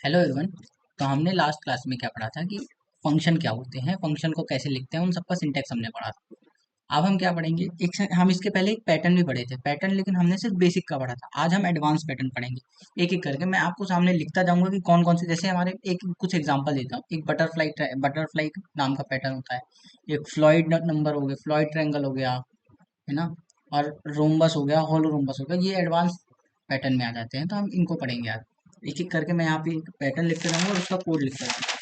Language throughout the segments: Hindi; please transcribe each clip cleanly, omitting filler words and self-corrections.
Hello everyone. तो हमने लास्ट क्लास में क्या पढ़ा था कि फंक्शन क्या होते हैं, फंक्शन को कैसे लिखते हैं, उन सबका सिंटैक्स हमने पढ़ा था। अब हम क्या पढ़ेंगे, हम इसके पहले एक पैटर्न भी पढ़े थे पैटर्न, लेकिन हमने सिर्फ बेसिक का पढ़ा था। आज हम एडवांस पैटर्न पढ़ेंगे एक एक करके। मैं आपको सामने लिखता जाऊंगा कि कौन कौन से, जैसे हमारे एक कुछ एग्जांपल देता हूँ। एक बटरफ्लाई नाम का पैटर्न होता है। एक फ्लॉइड नंबर हो गया, फ्लॉइड ट्रायंगल हो गया, है ना। और रोम्बस हो गया, होलो रोम्बस हो गया। ये एडवांस पैटर्न में आ जाते हैं, तो हम इनको पढ़ेंगे आज एक एक करके। मैं यहाँ पे एक पैटर्न लिखते रहूंगा और उसका कोड लिखते रहूंगा।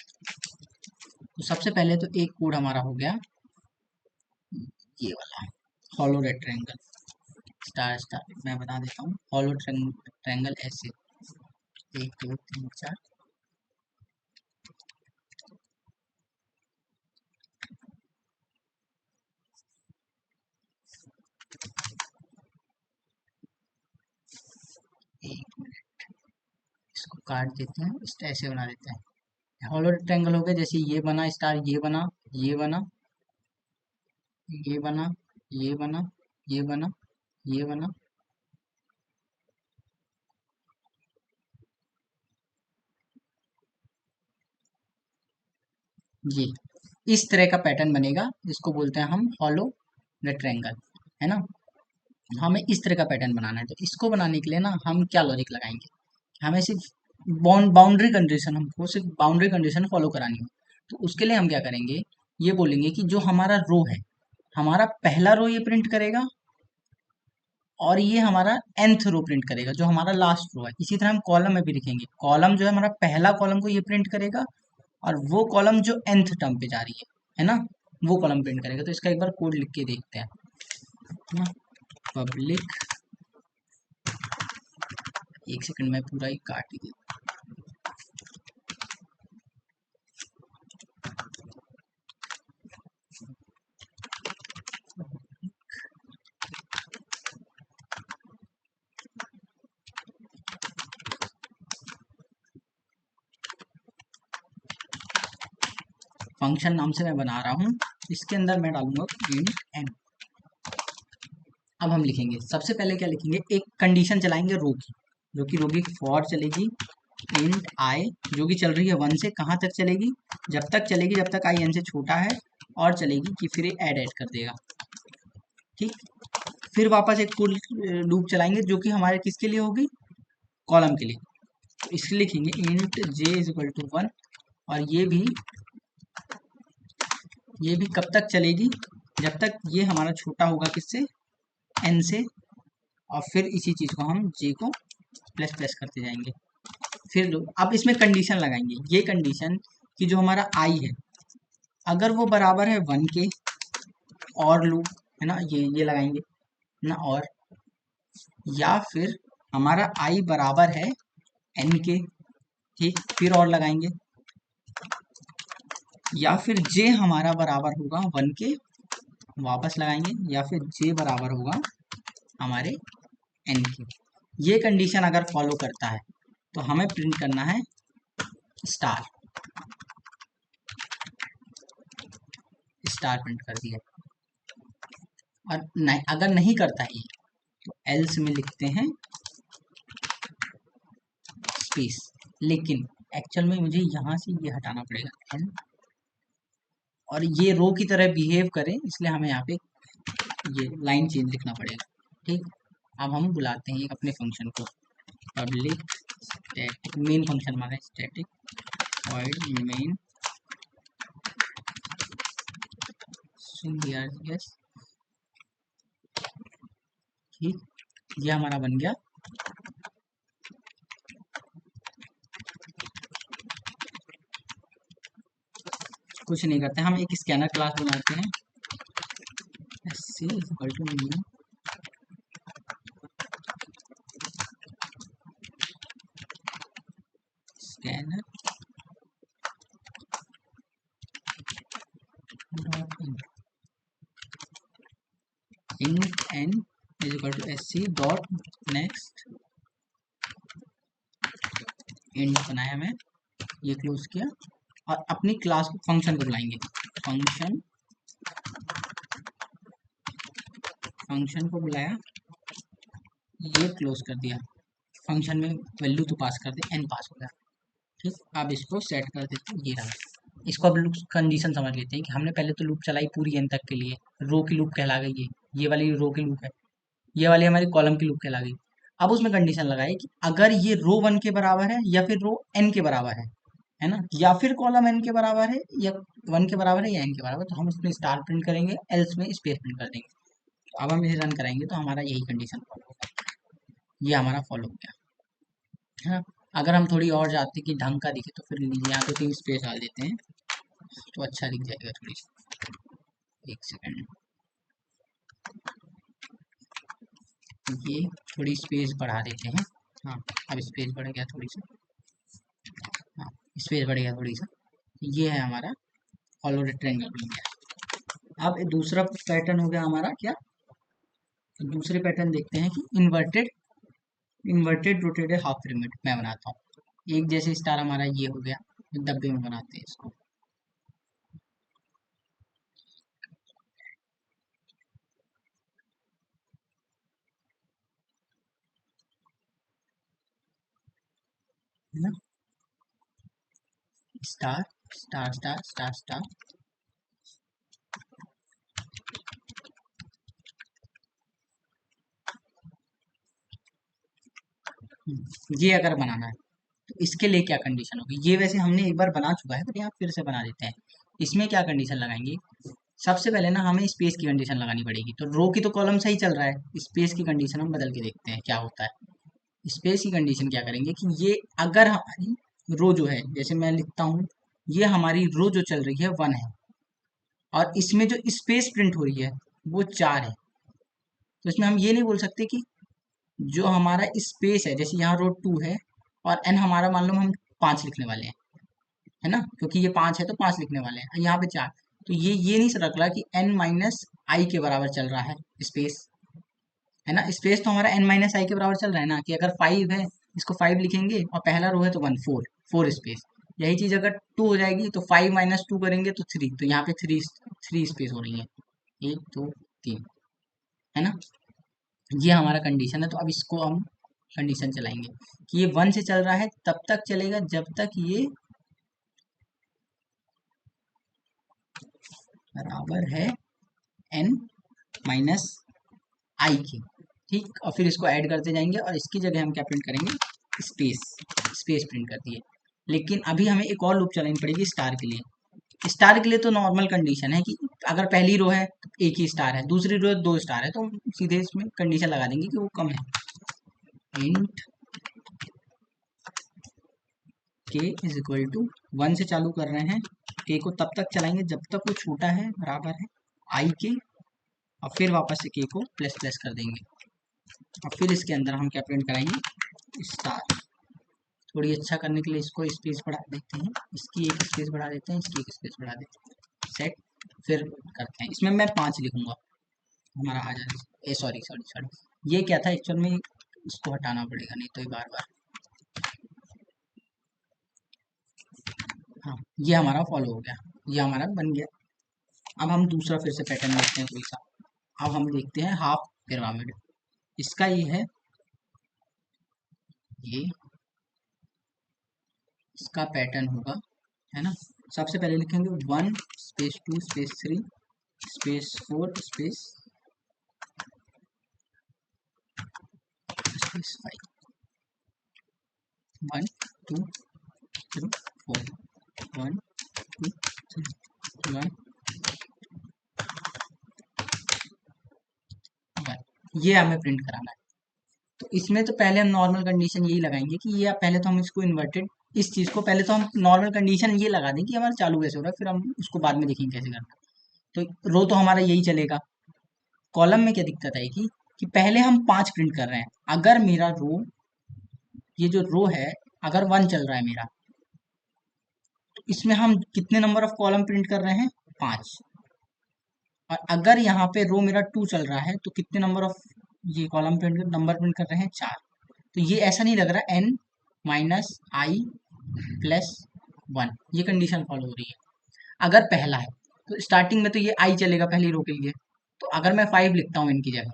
तो सबसे पहले तो एक कोड हमारा हो गया ये वाला, हॉलो रेक्टेंगल स्टार स्टार। मैं बता देता हूँ, हॉलो ट्रायंगल ऐसे 1 2 3 4। एक मिनट, इसको काट देते हैं, इस ऐसे बना देते हैं। हॉलो रेक्टेंगल हो गया, जैसे ये बना स्टार, ये बना, ये बना, ये बना, ये बना, ये बना, ये बना। ये इस तरह का पैटर्न बनेगा, जिसको बोलते हैं हम हॉलो रेक्टेंगल, है ना। हमें इस तरह का पैटर्न बनाना है, तो इसको बनाने के लिए ना हम क्या लॉजिक लगाएंगे। हमें सिर्फ बाउंड्री कंडीशन, हमको सिर्फ बाउंड्री कंडीशन फॉलो करानी हो। तो उसके लिए हम क्या करेंगे, ये बोलेंगे कि जो हमारा रो है, हमारा पहला रो ये प्रिंट करेगा, और ये हमारा nth रो प्रिंट करेगा जो हमारा लास्ट रो है। इसी तरह हम कॉलम में भी लिखेंगे, कॉलम जो है हमारा पहला कॉलम को ये प्रिंट करेगा, और वो कॉलम जो nth टर्म पे जा रही है ना, वो कॉलम प्रिंट करेगा। तो इसका एक बार कोड लिख के देखते हैं, है ना। पब्लिक, एक सेकंड में पूरा ही काट ही देता हूँ। फंक्शन नाम से मैं बना रहा हूँ, इसके अंदर मैं डालूंगा इंट n। अब हम लिखेंगे, सबसे पहले क्या लिखेंगे, एक कंडीशन चलाएंगे रो की, जो कि रो की फॉर चलेगी इंट आई, जो कि चल रही है 1 से कहाँ तक चलेगी, जब तक चलेगी जब तक आई n से छोटा है, और चलेगी कि फिर ऐड ऐड कर देगा। ठीक, फिर वापस एक कुल लूप चलाएंगे, जो कि हमारे किसके लिए होगी, कॉलम के लिए। तो इसलिए लिखेंगे int j is equal to 1, और ये भी कब तक चलेगी, जब तक ये हमारा छोटा होगा किससे, n से। और फिर इसी चीज को हम j को प्लस प्लस करते जाएंगे। फिर अब इसमें कंडीशन लगाएंगे, ये कंडीशन कि जो हमारा i है, अगर वो बराबर है 1 के, और लूप, है ना, ये लगाएंगे ना, और या फिर हमारा i बराबर है n के, ठीक, फिर और लगाएंगे, या फिर j हमारा बराबर होगा 1 के, वापस लगाएंगे, या फिर j बराबर होगा हमारे n के। ये कंडीशन अगर फॉलो करता है तो हमें प्रिंट करना है स्टार, स्टार प्रिंट कर दिया। और नहीं, अगर नहीं करता है ये, तो एल्स में लिखते हैं स्पेस। लेकिन एक्चुअल में मुझे यहाँ से ये हटाना पड़ेगा एल, और ये रो की तरह बिहेव करे, इसलिए हमें यहाँ पे ये लाइन चेंज लिखना पड़ेगा। ठीक, अब हम बुलाते हैं अपने फंक्शन को, पब्लिक स्टैटिक मेन फंक्शन हमारा स्टैटिक वॉइड मेन yes। ठीक, ये हमारा बन गया। कुछ नहीं करते, हम एक स्कैनर क्लास बनाते हैं, c equal to new scanner dot int n is equal to s c dot next int बनाया मैं, ये क्लोज किया। और अपनी क्लास को फंक्शन को बुलाएंगे, फंक्शन फंक्शन को बुलाया, ये क्लोज कर दिया। फंक्शन में वैल्यू तो पास कर दे, एन पास हो गया। ठीक, अब इसको सेट कर देते हैं, ये रहा। इसको अब लूप कंडीशन समझ लेते हैं कि हमने पहले तो लूप चलाई पूरी एन तक के लिए, रो की लूप कहला गई ये वाली रो की लूप है, ये वाली हमारी कॉलम की लूप कहला गई। अब उसमें कंडीशन लगाई कि अगर ये रो वन के बराबर है या फिर रो एन के बराबर है ना, या फिर कॉलम एन के बराबर है या वन के बराबर है या एन के बराबर, तो हम उसमें स्टार प्रिंट करेंगे, एल्स में स्पेस प्रिंट कर देंगे। तो अब हम इसे रन कराएंगे तो हमारा यही कंडीशन फॉलो होगा, ये हमारा फॉलो हो गया है ना। अगर हम थोड़ी और चाहते कि ढंग का दिखे तो फिर यहाँ तो 3 स्पेस डाल देते हैं तो अच्छा दिख जाएगा थोड़ी सी। एक सेकंड, ये थोड़ी स्पेस बढ़ा देते हैं। हाँ, अब स्पेस बढ़ गया थोड़ी सी। हाँ, स्पेस बढ़ गया थोड़ी सा। ये है हमारा फॉलो रेक्टेंगल बन गया। अब दूसरा पैटर्न हो गया हमारा क्या, दूसरे पैटर्न देखते हैं कि inverted inverted rotated half pyramid मैं बनाता हूँ। एक जैसे स्टार हमारा ये हो गया, डब्बे में बनाते हैं इसको। है ना, star star star star star. ये अगर बनाना है तो इसके लिए क्या कंडीशन होगी, ये वैसे हमने एक बार बना चुका है पर यहाँ फिर से बना देते हैं। इसमें क्या कंडीशन लगाएंगे, सबसे पहले ना हमें स्पेस की कंडीशन लगानी पड़ेगी। तो रो की तो कॉलम सही चल रहा है, स्पेस की कंडीशन हम बदल के देखते हैं क्या होता है। स्पेस की कंडीशन क्या करेंगे कि ये अगर हमारी रो जो है, जैसे मैं लिखता हूँ, ये हमारी रो जो चल रही है 1 है और इसमें जो स्पेस प्रिंट हो रही है वो 4 है। तो इसमें हम ये नहीं बोल सकते कि जो हमारा स्पेस है, जैसे यहाँ रो 2 है और एन हमारा मान लो हम 5 लिखने वाले हैं, है ना, क्योंकि ये 5 है तो 5 लिखने वाले हैं, यहाँ पे 4। तो ये नहीं रख रहा कि एन माइनस आई के बराबर चल रहा है स्पेस, है ना। स्पेस तो हमारा एन माइनस आई के बराबर चल रहा है ना, कि अगर 5 है इसको 5 लिखेंगे और पहला रो है तो 1 4 4 स्पेस। यही चीज अगर 2 हो जाएगी तो 5 माइनस 2 करेंगे तो 3, तो यहाँ पे 3 स्पेस हो रही है, 1 2 3, है ना। ये हमारा कंडीशन है। तो अब इसको हम कंडीशन चलाएंगे कि ये 1 से चल रहा है तब तक चलेगा जब तक ये बराबर है एन माइनस आई के। ठीक, और फिर इसको ऐड करते जाएंगे और इसकी जगह हम क्या प्रिंट करेंगे, स्पेस। स्पेस प्रिंट कर दिए। लेकिन अभी हमें एक और लूप चलानी पड़ेगी स्टार के लिए। स्टार के लिए तो नॉर्मल कंडीशन है कि अगर पहली रो है तो एक ही स्टार है, दूसरी रो 2 स्टार है, तो हम सीधे इसमें कंडीशन लगा देंगे कि वो कम है। इंट के इज इक्वल टू 1 से चालू कर रहे हैं, के को तब तक चलाएंगे जब तक वो छोटा है बराबर है आई के, और फिर वापस से के को प्लस प्लस कर देंगे और फिर इसके अंदर हम क्या प्रिंट कराएंगे, स्टार। थोड़ी अच्छा करने के लिए इसको स्पेस बढ़ा देते हैं, इसकी एक स्पेस बढ़ा देते हैं, इसकी एक स्पेस बढ़ा देते हैं, सेट। फिर करते हैं, इसमें मैं 5 लिखूंगा, हमारा आ जाए। सॉरी सॉरी सॉरी, ये क्या था एक्चुअल में, इसको हटाना पड़ेगा नहीं तो ये बार बार। हाँ, ये हमारा फॉलो हो गया, ये हमारा बन गया। अब हम दूसरा फिर से पैटर्न देखते हैं कोई सा। अब हम देखते हैं हाफ पिरामिड। इसका ये है, ये इसका पैटर्न होगा, है ना। सबसे पहले लिखेंगे 1 space 2 space 3 space 4 space space 5, 1 2 3 4, 1 2 3 1 1, ये हमें प्रिंट कराना है। तो इसमें तो पहले हम नॉर्मल कंडीशन यही लगाएंगे कि ये पहले तो हम इसको इन्वर्टेड, इस चीज को पहले तो हम नॉर्मल कंडीशन ये लगा दें कि हमारा चालू कैसे हो रहा है, फिर हम उसको बाद में देखेंगे कैसे करना। तो रो तो हमारा यही चलेगा। कॉलम में क्या दिक्कत आएगी कि पहले हम 5 प्रिंट कर रहे हैं, अगर मेरा रो, ये जो रो है अगर 1 चल रहा है मेरा, तो इसमें हम कितने नंबर ऑफ कॉलम प्रिंट कर रहे हैं, 5। और अगर यहाँ पे रो मेरा 2 चल रहा है तो कितने नंबर ऑफ ये कॉलम प्रिंट नंबर प्रिंट कर रहे हैं, 4। तो ये ऐसा नहीं लग रहा एन माइनस आई प्लस 1, ये कंडीशन फॉलो हो रही है। अगर पहला है तो स्टार्टिंग में तो ये आई चलेगा पहली रो के लिए, तो अगर मैं 5 लिखता हूँ इनकी जगह,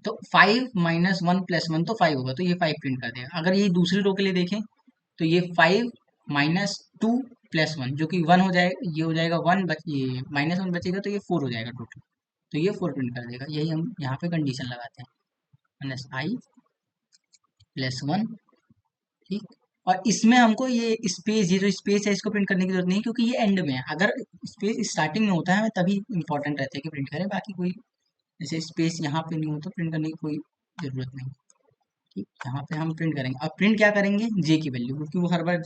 तो 5 माइनस 1 प्लस 1 तो 5 होगा, तो ये 5 प्रिंट कर देगा। अगर ये दूसरी रो के लिए देखें तो ये 5 माइनस 2 प्लस 1 जो कि 1 हो जाएगा, ये हो जाएगा 1 ये -1 बचेगा तो ये 4 हो जाएगा टोटल। तो ये 4 प्रिंट कर देगा। यही हम यहाँ पे कंडीशन लगाते हैं, -i प्लस 1, ठीक। और इसमें हमको ये स्पेस, ये जो स्पेस है इसको प्रिंट करने की जरूरत नहीं, क्योंकि ये एंड में है। अगर स्पेस स्टार्टिंग में होता है हमें तभी इंपॉर्टेंट रहता है कि प्रिंट करें, बाकी कोई जैसे स्पेस यहाँ पे नहीं हो तो प्रिंट करने की कोई जरूरत नहीं। ठीक, यहाँ पे हम प्रिंट करेंगे। अब प्रिंट क्या करेंगे, जे की वैल्यू, क्योंकि वो हर बार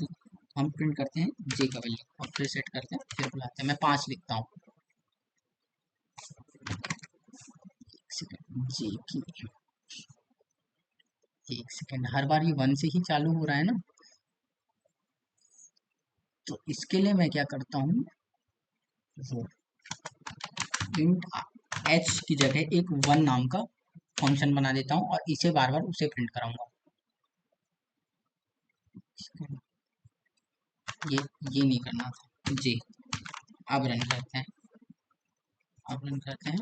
हम प्रिंट करते हैं जे का वैल्यू, और फिर सेट करते हैं, फिर बुलाते हैं। मैं 5 लिखता हूँ, जे की, एक सेकेंड, हर बार ये 1 से ही चालू हो रहा है ना, तो इसके लिए मैं क्या करता हूँ, वो इंट एच की जगह एक 1 नाम का फंक्शन बना देता हूँ और इसे बार बार उसे प्रिंट कराऊंगा। ये नहीं करना था, जे। अब रन करते हैं, अब रन करते हैं,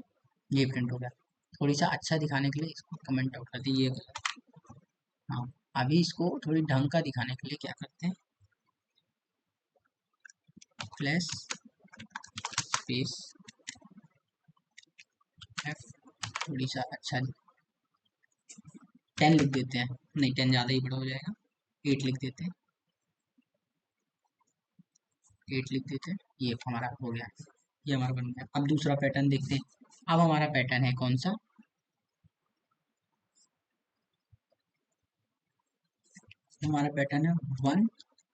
ये प्रिंट हो गया। थोड़ी सा अच्छा दिखाने के लिए इसको कमेंट आउट कर दी, ये गलत। हाँ, अभी इसको थोड़ी ढंग का दिखाने के लिए क्या करते हैं, प्लस स्पेस एफ, थोड़ी सा अच्छा 10 लिख देते हैं, नहीं 10 ज़्यादा ही बड़ा हो जाएगा, 8 लिख देते हैं, 8 लिख देते हैं। ये हमारा हो गया, ये हमारा बन गया। अब दूसरा पैटर्न देखते हैं। अब हमारा पैटर्न है कौन सा, हमारा पैटर्न है 1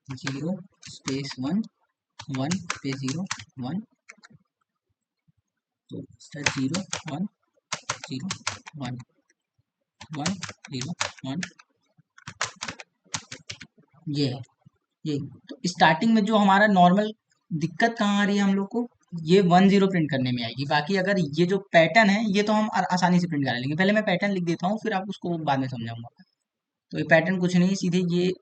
0 स्पेस 1 1 पे 0 1, तो इसका 0 1 0 1 1 0 1, ये है, ये। तो स्टार्टिंग में जो हमारा नॉर्मल दिक्कत कहाँ आ रही है हम लोग को, ये 1 0 प्रिंट करने में आएगी। बाकी अगर ये जो पैटर्न है ये तो हम आसानी से प्रिंट करा लेंगे। पहले मैं पैटर्न लिख देता हूँ, फिर आप उसको बाद में समझाऊंगा। तो ये पैटर्न कुछ नहीं, सीधे ये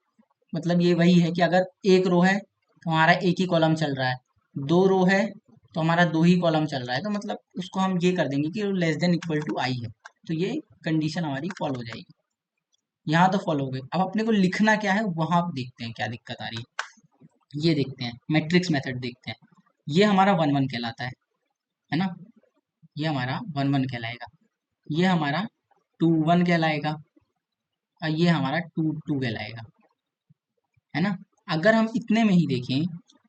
मतलब ये वही है कि अगर एक रो है तो हमारा एक ही कॉलम चल रहा है, दो रो है तो हमारा दो ही कॉलम चल रहा है, तो मतलब उसको हम ये कर देंगे कि लेस देन इक्वल टू आई है, तो ये कंडीशन हमारी फॉलो हो जाएगी। यहाँ तो फॉलो हो गई। अब अपने को लिखना क्या है वहां देखते हैं क्या दिक्कत आ रही है, ये देखते हैं, मैट्रिक्स मेथड देखते हैं। ये हमारा 1 1 कहलाता है ना, ये हमारा 1 1 कहलाएगा, ये हमारा 2 1 कहलाएगा, और ये हमारा 2 2 कहलाएगा, है ना। अगर हम इतने में ही देखें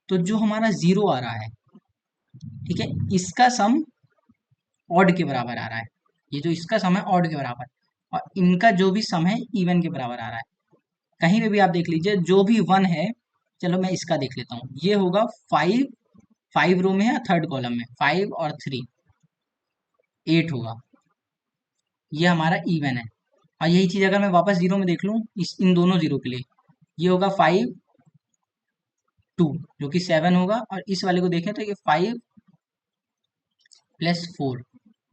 तो जो हमारा 0 आ रहा है, ठीक है, इसका सम ऑड के बराबर आ रहा है। ये जो इसका सम है ऑड के बराबर, और इनका जो भी सम है इवन के बराबर आ रहा है। कहीं पे भी आप देख लीजिए जो भी 1 है, चलो मैं इसका देख लेता हूँ, ये होगा 5, 5 रो में है, थर्ड कॉलम में 5 और 3 8 होगा, ये हमारा इवन है। और यही चीज अगर मैं वापस 0 में देख लूँ, इस इन दोनों 0 के लिए, ये होगा 5 2 जो कि 7 होगा, और इस वाले को देखें तो ये 5 प्लस 4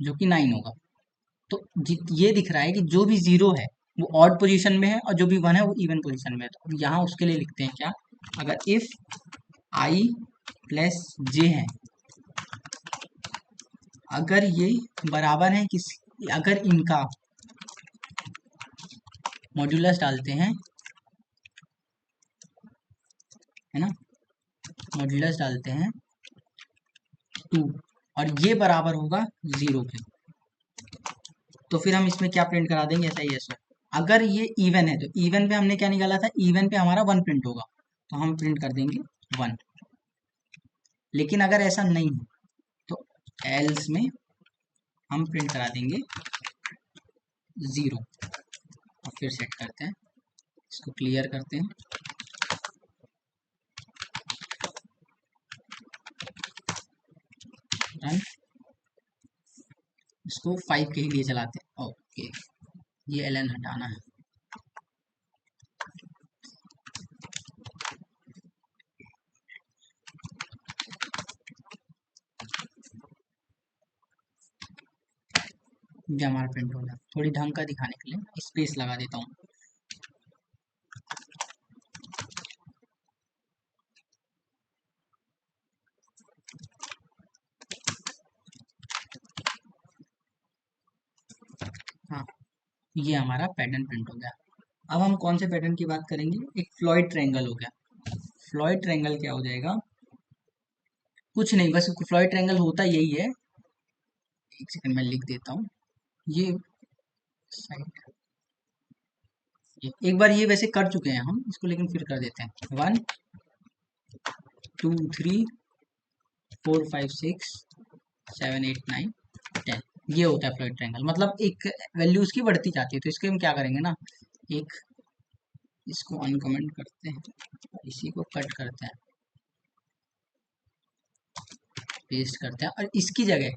जो कि 9 होगा। तो ये दिख रहा है कि जो भी 0 है वो ऑड पोजीशन में है, और जो भी 1 है वो इवन पोजीशन में है। तो अब यहाँ उसके लिए लिखते हैं क्या, अगर इफ आई प्लस जे है, अगर ये बराबर है किस, अगर इनका मॉड्यूलस डालते हैं, है ना, मॉड्यूलस डालते हैं 2, और ये बराबर होगा 0 के, तो फिर हम इसमें क्या प्रिंट करा देंगे, ऐसा ही ऐसा। अगर ये इवन है तो इवन पे हमने क्या निकाला था, इवन पे हमारा 1 प्रिंट होगा, तो हम प्रिंट कर देंगे 1। लेकिन अगर ऐसा नहीं है तो एल्स में हम प्रिंट करा देंगे 0, और फिर सेट करते हैं, इसको क्लियर करते हैं, रन, इसको 5 के ही लिए चलाते हैं। ओके, ये एलन हटाना है, ये हमारा प्रिंट हो गया। थोड़ी ढंग का दिखाने के लिए स्पेस लगा देता हूँ। हाँ, ये हमारा पैटर्न प्रिंट हो गया। अब हम कौन से पैटर्न की बात करेंगे, एक फ्लॉयड ट्रायंगल हो गया। फ्लॉयड ट्रायंगल क्या हो जाएगा, कुछ नहीं, बस फ्लॉयड ट्रायंगल होता यही है। एक सेकंड में लिख देता हूँ। ये साइड, एक बार ये वैसे कर चुके हैं हम इसको, लेकिन फिर कर देते हैं। 1 2 3 4 5 6 7 8 9 10, ये होता है फ्लूइड ट्रायंगल। मतलब एक वैल्यू उसकी बढ़ती जाती है, तो इसके हम क्या करेंगे ना, एक इसको अनकमेंट करते हैं, इसी को कट करते हैं, पेस्ट करते हैं, और इसकी जगह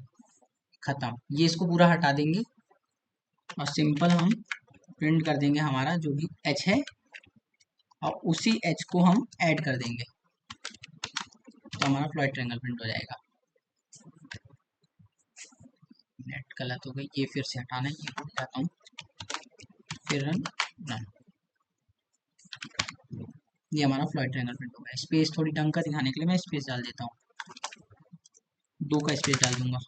खत्म, ये इसको पूरा हटा देंगे और सिंपल हम प्रिंट कर देंगे हमारा जो भी एच है, और उसी एच को हम ऐड कर देंगे, तो हमारा फ्लूइड ट्रायंगल प्रिंट हो जाएगा। नेट गलत हो गई, ये फिर से हटाना है, ये भूल जाता हूँ, फिर रन रन। ये हमारा फ्लूइड ट्रायंगल प्रिंट हो गया। स्पेस थोड़ी ढंग का दिखाने के लिए मैं स्पेस डाल देता हूँ, 2 का स्पेस डाल दूंगा,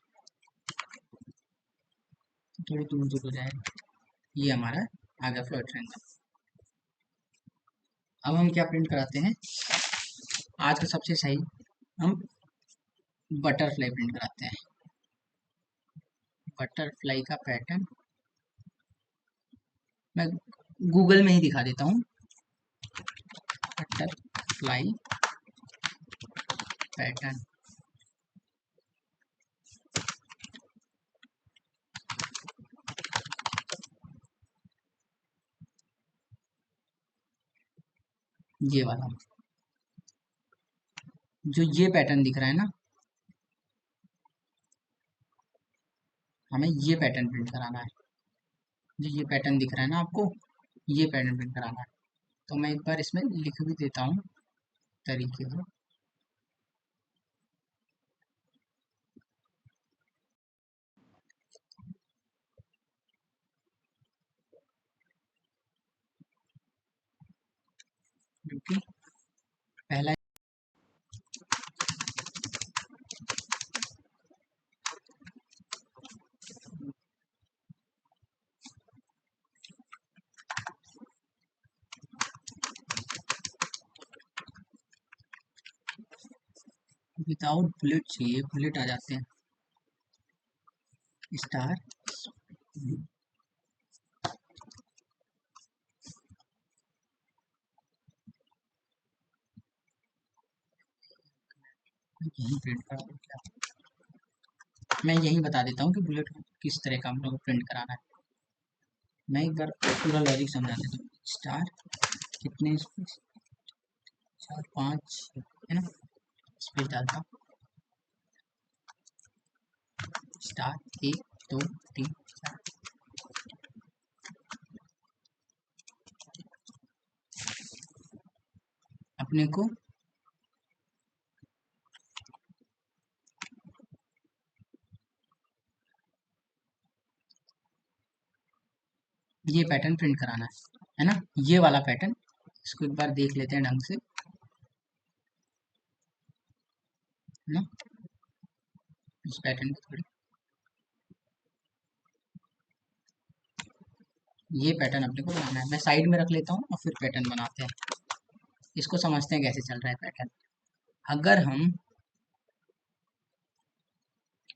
थोड़ी दूर दूर हो जाएगा। ये हमारा आ गया फ्लूइड ट्रायंगल। अब हम क्या प्रिंट कराते हैं, आज का सबसे सही, हम बटरफ्लाई प्रिंट कराते हैं। बटरफ्लाई का पैटर्न मैं गूगल में ही दिखा देता हूँ। बटरफ्लाई पैटर्न, ये वाला जो ये पैटर्न दिख रहा है ना, हमें ये पैटर्न प्रिंट कराना है। जो ये पैटर्न दिख रहा है ना आपको, ये पैटर्न प्रिंट कराना है। तो मैं एक बार इसमें लिख भी देता हूँ तरीके से। क्योंकि पहला विदाउट बुलेट चाहिए, बुलेट आ जाते हैं, स्टार, यही प्रिंट करा दूं क्या, मैं यही बता देता हूँ कि बुलेट किस तरह का हम लोग को प्रिंट कराना है। मैं एक बार पूरा लॉजिक समझा देता हूँ। स्टार कितने स्पेस, 4 5 है ना, स्पेस डालता हूँ, स्टार 1 2 3 4, अपने को ये पैटर्न प्रिंट कराना है ना, ये वाला पैटर्न। इसको एक बार देख लेते हैं ढंग से, है ना, इस पैटर्न को थोड़ी, ये पैटर्न अपने को बनाना है। मैं साइड में रख लेता हूँ और फिर पैटर्न बनाते हैं। इसको समझते हैं कैसे चल रहा है पैटर्न। अगर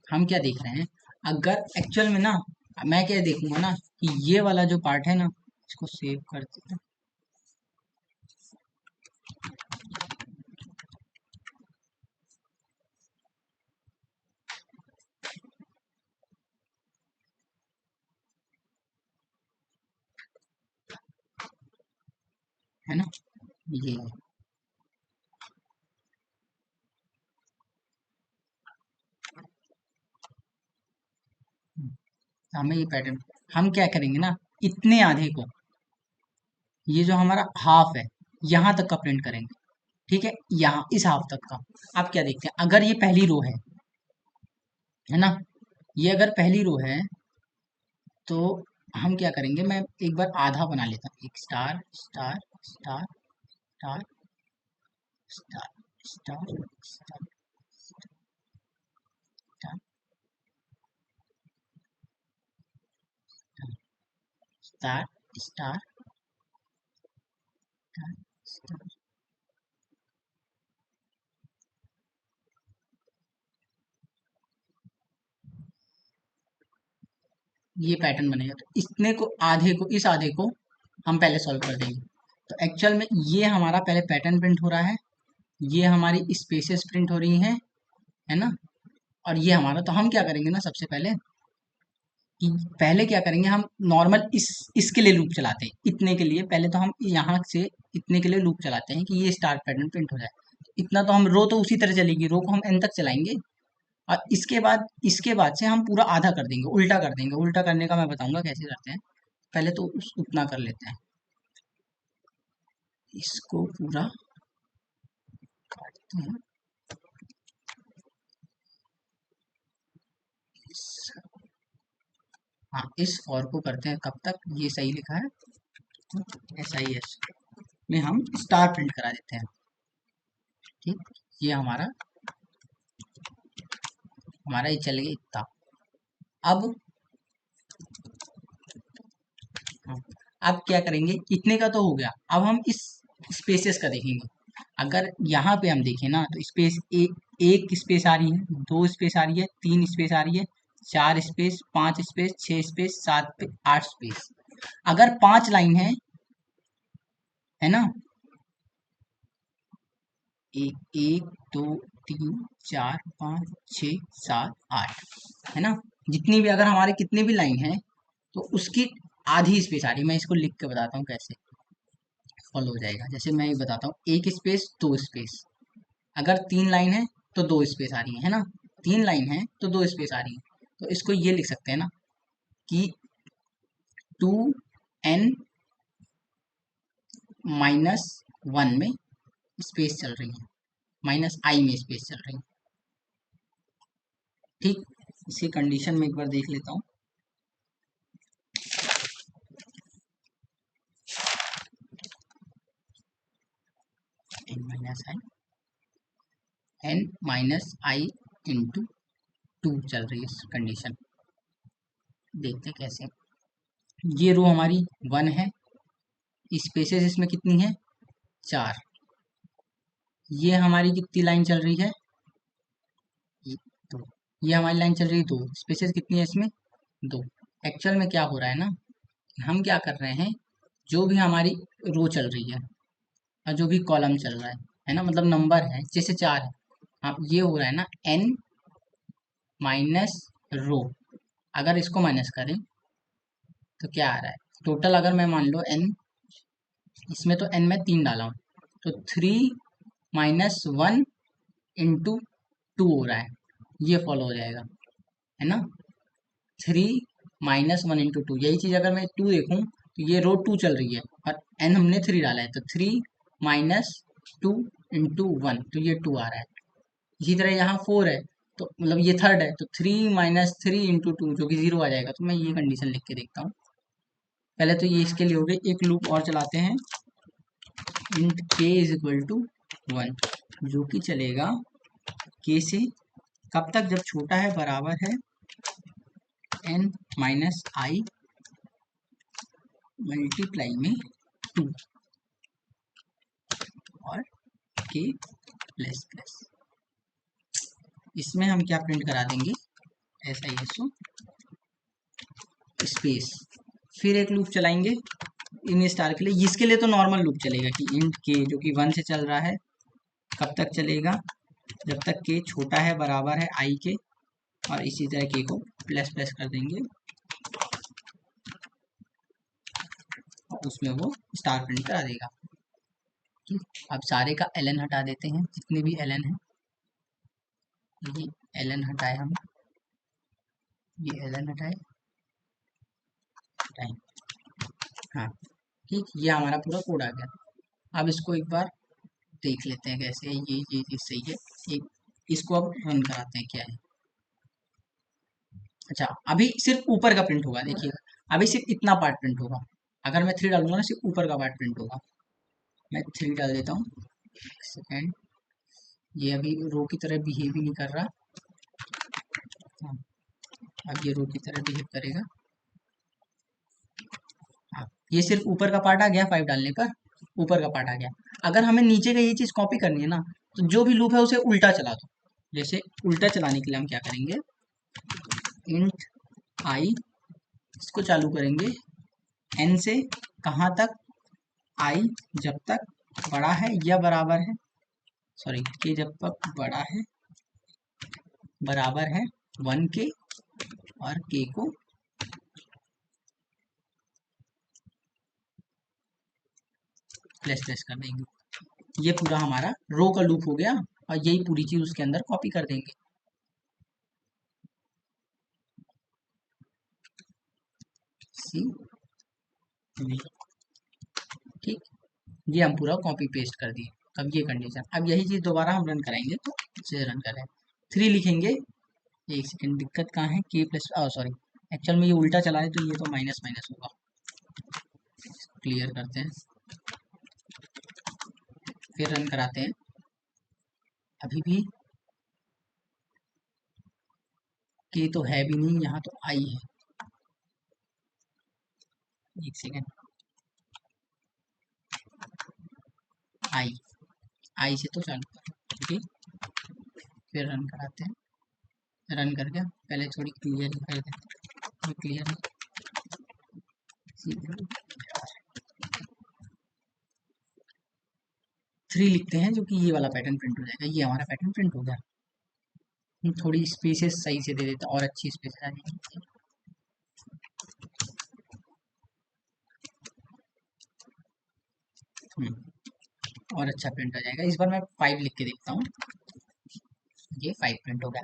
हम क्या देख रहे हैं, अगर एक्चुअल में ना, मैं क्या देखूंगा ना कि ये वाला जो पार्ट है ना, इसको सेव कर देते हैं, है ना, ये है। हमें ये पैटर्न, हम क्या करेंगे ना, इतने आधे को, ये जो हमारा हाफ है, यहाँ तक का प्रिंट करेंगे। ठीक है, यहाँ इस हाफ तक का। आप क्या देखते हैं, अगर ये पहली रो है ना, ये अगर पहली रो है, तो हम क्या करेंगे, मैं एक बार आधा बना लेता हूँ, एक star star star star star star star star star star ये पैटर्न बनेगा, तो इतने को आधे को इस आधे को हम पहले सॉल्व कर देंगे। तो एक्चुअल में ये हमारा पहले पैटर्न प्रिंट हो रहा है, ये हमारी स्पेसेस प्रिंट हो रही हैं, है ना, और ये हमारा, तो हम क्या करेंगे ना, सबसे पहले कि पहले क्या करेंगे, हम नॉर्मल इसके लिए लूप चलाते हैं, इतने के लिए पहले तो हम यहाँ से इतने के लिए लूप चलाते हैं कि ये स्टार पैटर्न प्रिंट हो जाए। इतना तो हम रो तो उसी तरह चलेगी, रो को हम एन तक चलाएंगे, और इसके बाद से हम पूरा आधा कर देंगे, उल्टा कर देंगे। उल्टा करने का मैं बताऊंगा कैसे करते हैं, पहले तो उतना कर लेते हैं, इसको पूरा काटते हैं। हाँ, इस फॉर को करते हैं कब तक, ये सही लिखा है, SIS में हम स्टार प्रिंट करा देते हैं। ठीक, ये हमारा ये चल गया इतना। अब हाँ, अब क्या करेंगे, इतने का तो हो गया, अब हम इस स्पेसेस का देखेंगे। अगर यहाँ पे हम देखें ना, तो स्पेस एक स्पेस आ रही है, दो स्पेस आ रही है, तीन स्पेस आ रही है, चार स्पेस, पांच स्पेस, छह स्पेस, सात पे आठ स्पेस। अगर पांच लाइन है ना, एक एक दो तीन चार पाँच छ सात आठ, है ना, जितनी भी, अगर हमारे कितनी भी लाइन है, तो उसकी आधी स्पेस आ रही है। मैं इसको लिख के बताता हूँ कैसे फॉलो हो जाएगा। जैसे मैं ये बताता हूँ, एक स्पेस दो स्पेस, अगर तीन लाइन है तो दो स्पेस आ रही है ना, तीन लाइन है तो दो स्पेस आ रही है, तो इसको ये लिख सकते हैं ना कि 2n माइनस वन में स्पेस चल रही है, माइनस आई में स्पेस चल रही है। ठीक, इसी कंडीशन में एक बार देख लेता हूँ। n माइनस आई इंटू टू चल रही है कंडीशन। देखते कैसे, ये रो हमारी वन है, स्पेसेस इसमें कितनी है, चार। ये हमारी कितनी लाइन चल रही है, दो। ये हमारी लाइन चल रही है दो, स्पेसेस कितनी है इसमें, दो। एक्चुअल में क्या हो रहा है ना, हम क्या कर रहे हैं, जो भी हमारी रो चल रही है और जो भी कॉलम चल रहा है ना, मतलब नंबर है, जैसे चार है, हाँ, ये हो रहा है ना n माइनस रो। अगर इसको माइनस करें तो क्या आ रहा है, टोटल अगर मैं मान लो n, इसमें तो n में तीन डाला हूँ, तो three minus one into two हो रहा है, ये फॉलो हो जाएगा, है ना, three minus one into two. यही चीज अगर मैं टू देखूं, तो ये रो टू चल रही है और एन हमने थ्री डाला है, तो three minus two into one, तो ये टू आ रहा है। इसी तरह यहाँ फोर है, तो मतलब ये थर्ड है, तो three minus three into two जो कि जीरो आ जाएगा। तो मैं ये कंडीशन लिख के देखता हूँ। पहले तो ये इसके लिए हो गए, एक लूप और चलाते हैं, इंट के इज इक्वल टू वन, जो कि चलेगा के से कब तक, जब छोटा है बराबर है n माइनस आई मल्टीप्लाई में टू और के प्लस प्लस। इसमें हम क्या प्रिंट करा देंगे, ऐसा ही सो स्पेस, फिर एक लूप चलाएंगे इन स्टार के लिए। इसके लिए तो नॉर्मल लूप चलेगा कि इंट के जो कि वन से चल रहा है, कब तक चलेगा, जब तक के छोटा है बराबर है आई के, और इसी तरह के को प्लस प्लस कर देंगे, और उसमें वो स्टार प्रिंट करा देगा। ठीक, अब सारे का ln हटा देते हैं, जितने भी ln है, ये ln हटाए हम, ये ln हटाए, हाँ, ठीक, ये हमारा पूरा कोड आ गया। अब इसको एक बार देख लेते हैं कैसे, ये चीज सही है। एक इसको अब रन कराते हैं क्या है। अच्छा, अभी सिर्फ ऊपर का प्रिंट होगा, देखिएगा, अभी सिर्फ इतना पार्ट प्रिंट होगा। अगर मैं थ्री डालूंगा ना, सिर्फ ऊपर का पार्ट प्रिंट होगा। मैं थ्री डाल देता हूँ, सेकेंड, ये अभी रो की तरह बिहेव ही नहीं कर रहा। हाँ, अब ये रो की तरह बिहेव करेगा। हाँ, ये सिर्फ ऊपर का पार्ट आ गया फाइव डालने पर, ऊपर का पार्ट आ गया। अगर हमें नीचे का ये चीज कॉपी करनी है ना, तो जो भी लूप है उसे उल्टा चला दो। जैसे उल्टा चलाने के लिए हम क्या करेंगे, इंट आई, इसको चालू करेंगे एन से, कहाँ तक, आई जब तक बड़ा है या बराबर है, सॉरी के जब तक बड़ा है बराबर है 1 के, और के को प्लस प्लस कर देंगे। ये पूरा हमारा रो का लूप हो गया, और यही पूरी चीज उसके अंदर कॉपी कर देंगे। सी वी, ठीक, ये हम पूरा कॉपी पेस्ट कर दिए। अब ये कंडीशन, अब यही चीज दोबारा हम रन कराएंगे, तो इसे रन करें, 3 लिखेंगे। एक सेकंड, दिक्कत कहाँ है, के प्लस, सॉरी, एक्चुअल में ये उल्टा चला है, तो ये तो माइनस माइनस होगा। क्लियर करते हैं, फिर रन कराते हैं। अभी भी के तो है भी नहीं, यहाँ तो आई है। एक सेकेंड, आई, आई से तो चालू कर, ठीक है, फिर रन कराते हैं। रन करके पहले थोड़ी क्लियर कर देते हैं, क्लियर 3 लिखते हैं, जो कि ये वाला पैटर्न प्रिंट हो जाएगा। ये हमारा पैटर्न प्रिंट हो गया। थोड़ी स्पेसेस सही से दे देते हैं, और अच्छी स्पेसेस आ जाएगी। और अच्छा प्रिंट आ जाएगा। इस बार मैं 5 लिख के देखता हूँ। ये 5 प्रिंट हो गया।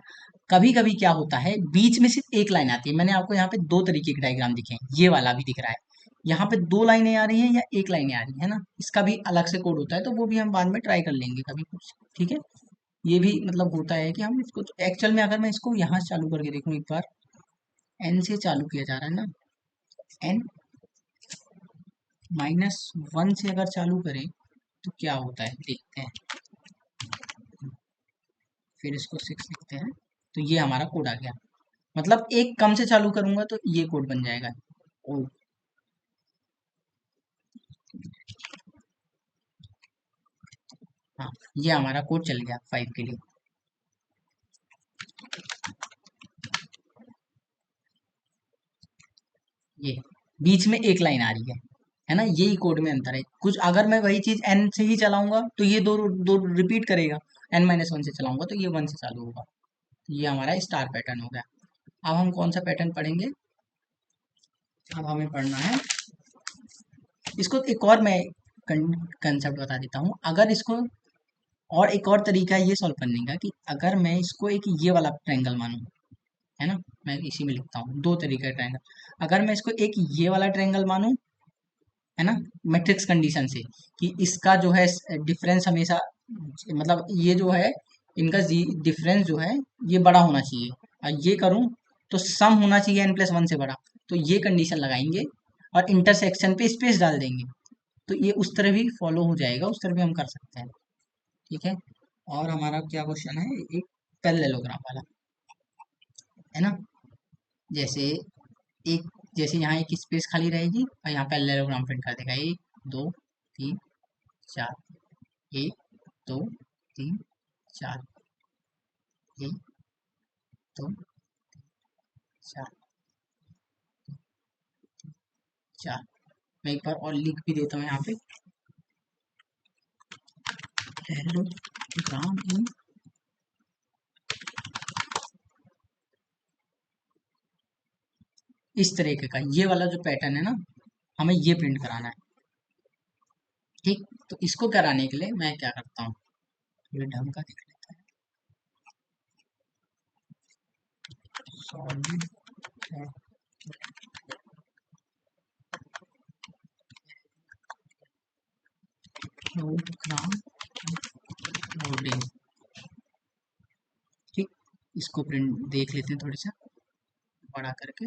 कभी कभी क्या होता है, बीच में सिर्फ एक लाइन आती है। मैंने आपको यहाँ पे 2 तरीके के डायग्राम दिखे हैं, ये वाला भी दिख रहा है। यहाँ पे 2 लाइनें आ रही हैं या एक लाइनें आ रही है ना, इसका भी अलग से कोड होता है, तो वो भी हम बाद में ट्राई कर लेंगे कभी कुछ, ठीक है। ये भी मतलब होता है कि हम इसको, तो एक्चुअल में अगर मैं इसको यहाँ से चालू करके देखूँ एक बार, एन से चालू किया जा रहा है ना, एन -1 से अगर चालू करें तो क्या होता है देखते हैं। फिर इसको 6 लिखते हैं, तो ये हमारा कोड आ गया। मतलब एक कम से चालू करूंगा तो ये कोड बन जाएगा। ओ, हाँ, ये हमारा कोड चल गया 5 के लिए। ये बीच में एक लाइन आ रही है ना, यही कोड में अंतर है कुछ। अगर मैं वही चीज एन से ही चलाऊंगा तो ये दो दो रिपीट करेगा, n-1 से चलाऊंगा तो ये 1 से चालू होगा। ये हमारा स्टार पैटर्न हो गया। अब हम कौन सा पैटर्न पढ़ेंगे, अब हमें पढ़ना है इसको। एक और मैं कंसेप्ट बता देता हूँ। अगर इसको, और एक और तरीका है ये सॉल्व करने का, कि अगर मैं इसको एक ये वाला ट्रायंगल मानूं, है ना, मैं इसी में लिखता हूँ 2 तरीके का ट्रायंगल। अगर मैं इसको एक ये वाला ट्रायंगल मानूं, है ना, मैट्रिक्स कंडीशन से, कि इसका जो है डिफरेंस हमेशा, मतलब ये जो है इनका डिफरेंस जो है ये बड़ा होना चाहिए, और ये करूं तो सम होना चाहिए n+1 से बड़ा, तो ये कंडीशन लगाएंगे और इंटरसेक्शन पे स्पेस डाल देंगे, तो ये उस तरह भी फॉलो हो जाएगा, उस तरह भी हम कर सकते हैं, ठीक है। और हमारा क्या क्वेश्चन है, एक पैरेललोग्राम वाला, है ना। जैसे एक, जैसे यहाँ एक स्पेस खाली रहेगी और यहाँ पैरेललोग्राम प्रिंट कर देगा, 1 2 3 4, 1 2 3 4, 1 2 4 4। मैं एक बार और लिख भी देता हूँ यहाँ पे, पैरेललोग्राम इन, इस तरीके का ये वाला जो पैटर्न है ना, हमें ये प्रिंट कराना है, ठीक। तो इसको कराने के लिए मैं क्या करता हूँ, ये ढंग का देख लेता है, सॉलिड पैरेललोग्राम लोडिंग, ठीक। इसको प्रिंट देख लेते हैं थोड़ी सा बड़ा करके।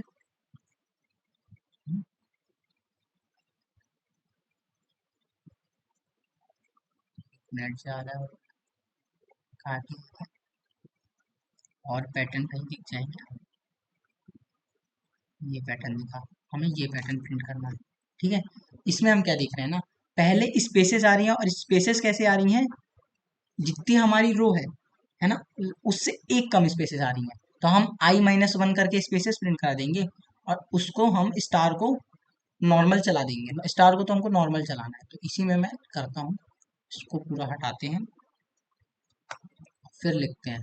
नेट ज़्यादा काफी, और पैटर्न कहीं दिख जाएंगे, ये पैटर्न दिखा, हमें ये पैटर्न प्रिंट करना है, ठीक है। इसमें हम क्या देख रहे हैं ना, पहले स्पेसेस आ रही हैं, और स्पेसेस कैसे आ रही हैं, जितनी हमारी रो है ना, उससे एक कम स्पेसेस आ रही हैं, तो हम i-1 करके स्पेसेस प्रिंट करा देंगे, और उसको हम स्टार को नॉर्मल चला देंगे। स्टार को तो हमको नॉर्मल चलाना है, तो इसी में मैं करता हूँ। इसको पूरा हटाते हैं, फिर लिखते हैं,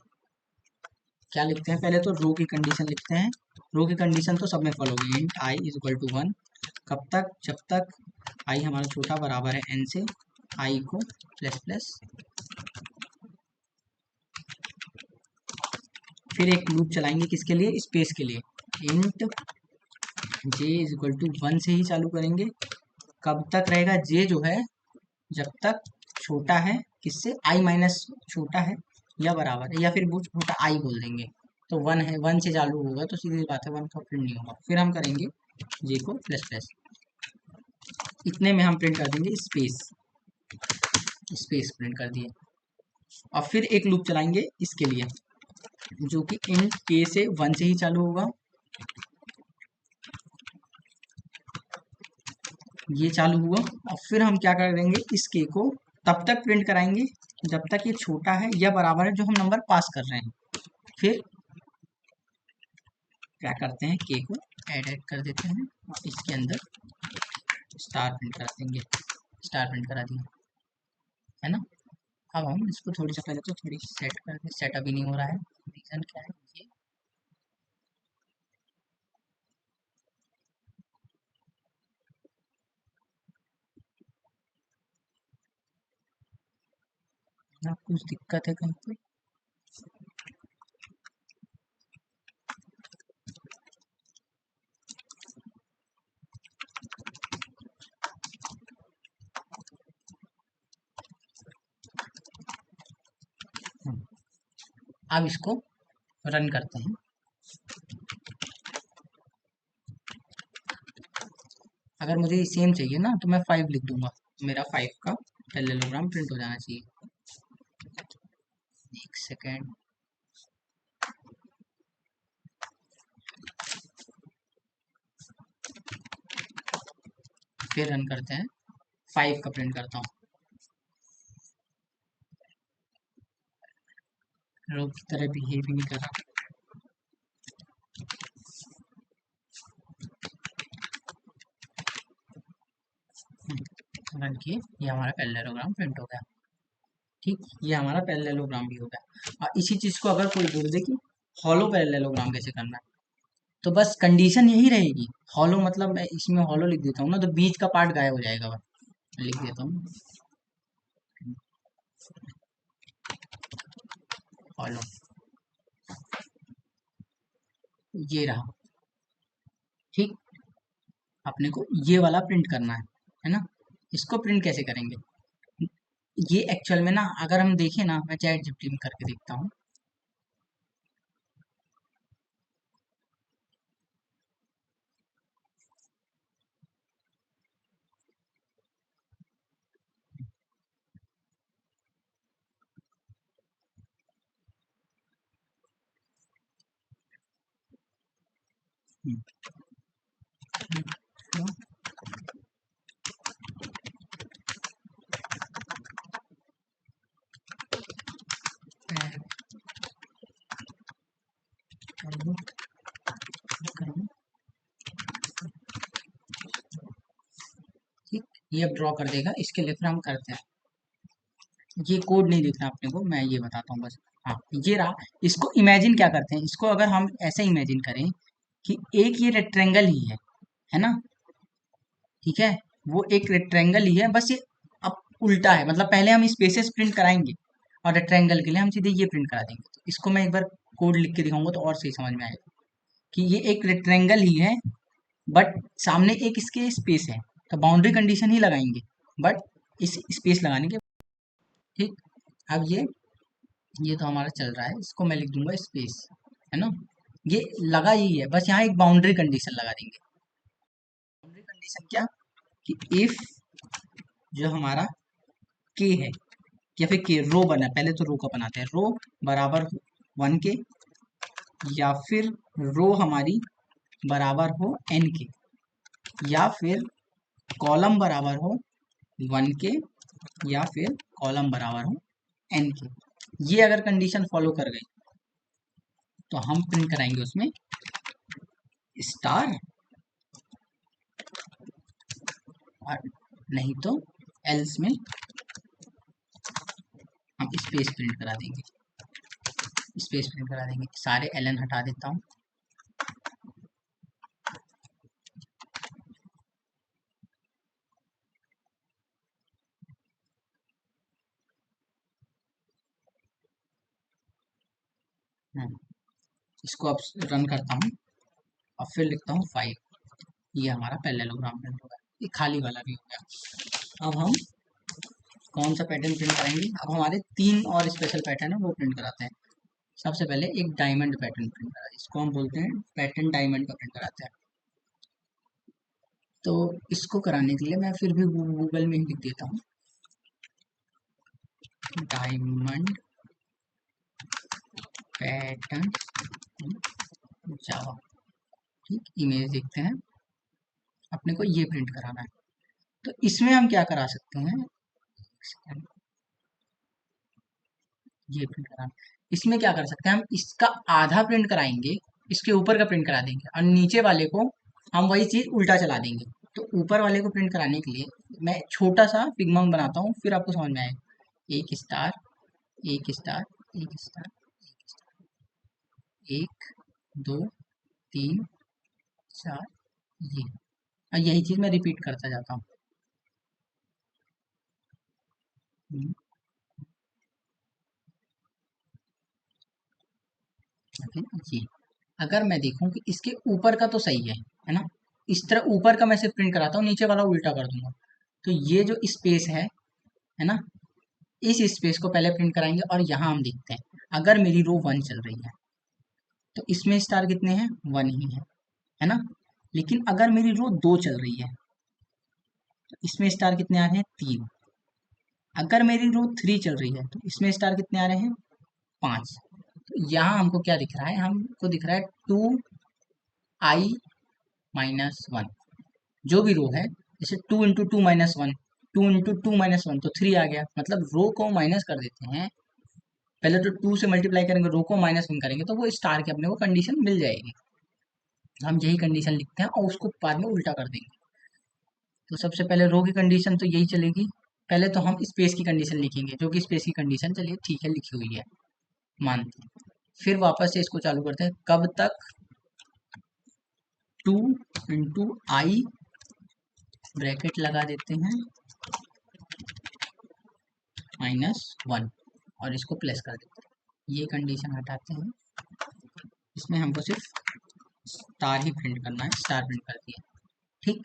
क्या लिखते हैं, पहले तो रो की कंडीशन लिखते हैं। रो की कंडीशन तो सब में फॉलो होगी, int i is equal to 1, कब तक, जब तक i हमारा छोटा बराबर है n से, i को प्लस प्लस, फिर एक लूप चलाएंगे किसके लिए, स्पेस के लिए, int j is equal to 1 से ही चालू करेंगे। कब तक रहेगा j जो है, जब तक छोटा है किससे, i माइनस छोटा है या बराबर है, या फिर वो छोटा i बोल देंगे, तो 1 है, 1 से चालू होगा तो सीधी बात है 1 का प्रिंट नहीं होगा। फिर हम करेंगे j को प्लस प्लस, इतने में हम प्रिंट कर देंगे स्पेस, स्पेस प्रिंट कर दिए। और फिर एक लूप चलाएंगे इसके लिए, जो कि इंट k से 1 से ही चालू होगा, ये चालू हुआ। और फिर हम क्या कर देंगे, इस k को तब तक प्रिंट कराएंगे जब तक ये छोटा है या बराबर है जो हम नंबर पास कर रहे हैं। फिर क्या करते हैं, k को ऐड कर देते हैं और इसके अंदर स्टार प्रिंट करा देंगे, स्टार प्रिंट करा दिया, है ना। अब हम इसको थोड़ी सा पहले तो थोड़ी सेट कर दें, सेट अभी नहीं हो रहा है, रीजन क्या है ये, ना कुछ दिक्कत है कहीं पे। अब इसको रन करते हैं। अगर मुझे सेम चाहिए ना तो मैं 5 लिख दूंगा, मेरा 5 का पैरेललोग्राम प्रिंट हो जाना चाहिए। एक सेकेंड, फिर रन करते हैं, 5 का प्रिंट करता हूँ। रो की तरह बिहेव भी नहीं कर रहा। रन किए, ये हमारा पैरेललोग्राम प्रिंट हो गया। ठीक, ये हमारा पैरेललोग्राम भी हो गया। और इसी चीज को अगर कोई बोल दे कि हॉलो पैरेललोग्राम कैसे करना है, तो बस कंडीशन यही रहेगी। हॉलो मतलब मैं इसमें हॉलो लिख देता हूँ ना, तो बीच का पार्ट गायब हो जाएगा, बस लिख देता हूँ हॉलो, ये रहा। ठीक, अपने को ये वाला प्रिंट करना है ना। इसको प्रिंट कैसे करेंगे, ये एक्चुअल में ना अगर हम देखें ना, मैं चैट जीपीटी में करके देखता हूँ। हम्म, हम्म, करूँ, करूँ, ठीक, ये अब ड्रॉ कर देगा। इसके लिए फिर हम करते हैं, ये कोड नहीं लिखना अपने को, मैं ये बताता हूँ बस। हाँ, ये रहा। इसको इमेजिन क्या करते हैं, इसको अगर हम ऐसे इमेजिन करें कि एक ये रेक्टेंगल ही है ना, ठीक है, वो एक रेक्टेंगल ही है, बस ये अब उल्टा है, मतलब पहले हम स्पेसेस प्रिंट कराएंगे और रेक्टेंगल के लिए हम सीधे ये प्रिंट करा देंगे। तो इसको मैं एक बार कोड लिख के दिखाऊंगा तो और सही समझ में आएगा कि ये एक रेक्टेंगल ही है, बट सामने एक इसके स्पेस है, तो बाउंड्री कंडीशन ही लगाएंगे, बट इस स्पेस लगाने के। ठीक, अब ये तो हमारा चल रहा है, इसको मैं लिख दूंगा स्पेस, है ना। ये लगा ही है, बस यहाँ एक बाउंड्री कंडीशन लगा देंगे। बाउंड्री कंडीशन क्या, कि इफ जो हमारा के है, या फिर के रो बना, पहले तो रो का बनाते हैं, रो बराबर 1 के, या फिर रो हमारी बराबर हो n के, या फिर कॉलम बराबर हो 1 के या फिर कॉलम बराबर हो n के। ये अगर कंडीशन फॉलो कर गई तो हम प्रिंट कराएंगे उसमें स्टार, और नहीं तो एल्स में हम स्पेस प्रिंट करा देंगे। स्पेस प्रिंट करा देंगे। सारे एलन हटा देता हूँ। इसको अब रन करता हूँ और फिर लिखता हूँ 5। ये हमारा पैरेललोग्राम प्रिंट होगा। ये खाली वाला भी हो गया। अब हम कौन सा पैटर्न प्रिंट कराएंगे? अब हमारे 3 और स्पेशल पैटर्न है वो प्रिंट कराते हैं। सबसे पहले एक डायमंड पैटर्न प्रिंट करा, इसको हम बोलते हैं पैटर्न डायमंड का प्रिंट कराते हैं। तो इसको कराने के लिए मैं फिर भी गूगल में ही लिख देता हूँ डायमंड पैटर्न जावा। ठीक, इमेज देखते हैं। अपने को ये प्रिंट कराना है, तो इसमें हम क्या करा सकते हैं? ये प्रिंट कराना, इसमें क्या कर सकते हैं? हम इसका आधा प्रिंट कराएंगे, इसके ऊपर का प्रिंट करा देंगे, और नीचे वाले को हम वही चीज उल्टा चला देंगे। तो ऊपर वाले को प्रिंट कराने के लिए मैं छोटा सा पिगमा बनाता हूँ, फिर आपको समझ में आएगा। एक स्टार, एक स्टार, एक स्टार, एक स्टार, 1 2 3 4, ये। और यही चीज मैं रिपीट करता जाता हूँ। ये अगर मैं देखूं कि इसके ऊपर का तो सही है ना? इस तरह ऊपर का मैं सिर्फ प्रिंट कराता हूँ, नीचे वाला उल्टा कर दूंगा। तो ये जो स्पेस है ना, इस स्पेस को पहले प्रिंट कराएंगे, और यहाँ हम देखते हैं अगर मेरी रो 1 चल रही है तो इसमें स्टार कितने हैं? 1 ही है ना? लेकिन अगर मेरी रो 2 चल रही है तो इसमें स्टार कितने आ रहे हैं? 3। अगर मेरी रो 3 चल रही है तो इसमें स्टार कितने आ रहे हैं? 5। तो यहाँ हमको क्या दिख रहा है? हमको दिख रहा है 2i-1। जो भी रो है, जैसे 2 × 2 - 1, 2 × 2 - 1 तो 3 आ गया। मतलब रो को माइनस कर देते हैं, पहले तो 2 से मल्टीप्लाई करेंगे, रो को -1 करेंगे तो वो स्टार की अपने को कंडीशन मिल जाएगी। हम यही कंडीशन लिखते हैं और उसको बाद में उल्टा कर देंगे। तो सबसे पहले रो की कंडीशन तो यही चलेगी। पहले तो हम स्पेस की कंडीशन लिखेंगे, जो कि स्पेस की कंडीशन चलिए ठीक है लिखी हुई है, मानते हैं। फिर वापस से इसको चालू करते हैं। कब तक? 2 × ब्रैकेट लगा देते हैं -1, और इसको प्लस कर देते हैं। ये कंडीशन हटाते हैं, इसमें हमको सिर्फ स्टार ही प्रिंट करना है, स्टार प्रिंट कर दिया। ठीक,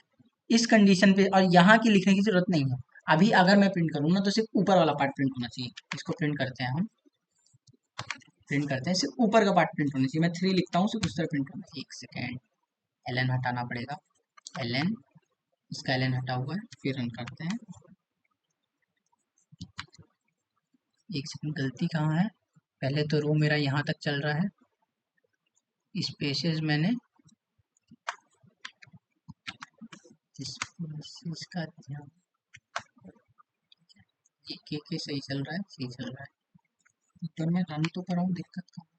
इस कंडीशन पे और यहाँ की लिखने की जरूरत नहीं है। अभी अगर मैं प्रिंट करूँ ना तो सिर्फ ऊपर वाला पार्ट प्रिंट होना चाहिए। इसको प्रिंट करते हैं, हम प्रिंट करते हैं, सिर्फ ऊपर का पार्ट प्रिंट होना चाहिए। मैं 3 लिखता हूँ, सिर्फ उस तरह प्रिंट होना है। 1 सेकेंड, एल हटाना पड़ेगा। एल, इसका एल हटा हुआ है। फिर रन करते हैं। 1 सेकेंड, गलती कहाँ है? पहले तो रो मेरा यहाँ तक चल रहा है, स्पेसेस मैंने स्पेसेस का ध्यान, ये के सही चल रहा है, सही चल रहा है। तो मैं रन तो कर रहा हूँ, दिक्कत कहाँ है?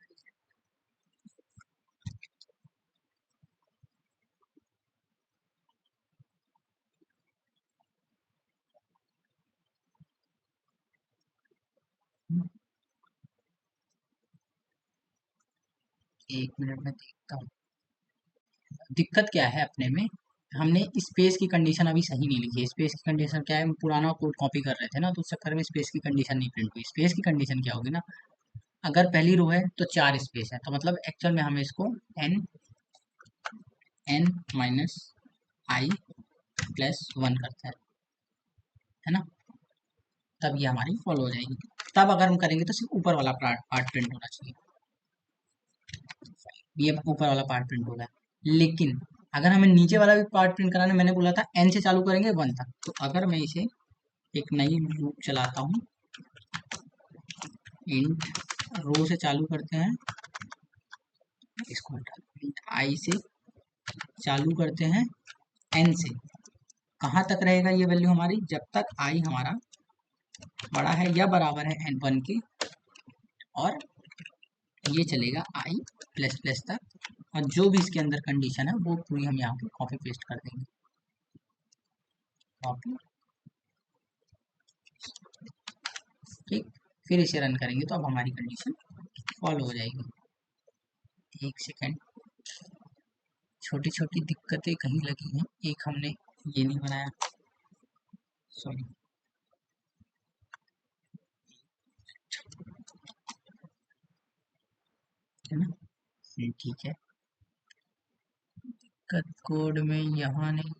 एक मिनट में देखता हूँ दिक्कत क्या है अपने में। हमने स्पेस की कंडीशन अभी सही नहीं लिखी है। स्पेस की कंडीशन क्या है? हम पुराना कोड कॉपी कर रहे थे ना, तो उस चक्कर में स्पेस की कंडीशन नहीं प्रिंट हुई। स्पेस की कंडीशन क्या होगी ना, अगर पहली रो है तो 4 स्पेस है, तो मतलब एक्चुअल में हमें इसको n-i+1 करते हैं, है ना? तब ये हमारी फॉलो हो जाएगी। तब अगर हम करेंगे तो सिर्फ ऊपर वाला पार्ट प्रिंट होना चाहिए। ये ऊपर वाला पार्ट प्रिंट होगा। लेकिन अगर हमें नीचे वाला भी पार्ट प्रिंट कराना, मैंने बोला था n से चालू करेंगे 1 तक। तो अगर मैं इसे एक नई लूप चलाता हूँ, इंट रो से चालू करते हैं, इसको इंट आई से चालू करते हैं n से, कहाँ तक रहेगा ये वैल्यू हमारी, जब तक आई हमारा बड़ा है या बराबर है एन 1 के, और ये चलेगा आई प्लस प्लस तक, और जो भी इसके अंदर कंडीशन है वो पूरी हम यहाँ पे कॉपी पेस्ट कर देंगे, कॉपी, ठीक। फिर इसे रन करेंगे तो अब हमारी कंडीशन फॉलो हो जाएगी। एक सेकेंड, छोटी छोटी दिक्कतें कहीं लगी हैं, एक हमने ये नहीं बनाया, सॉरी, है ना, ठीक है, दिक्कत कोड में यहाँ नहीं,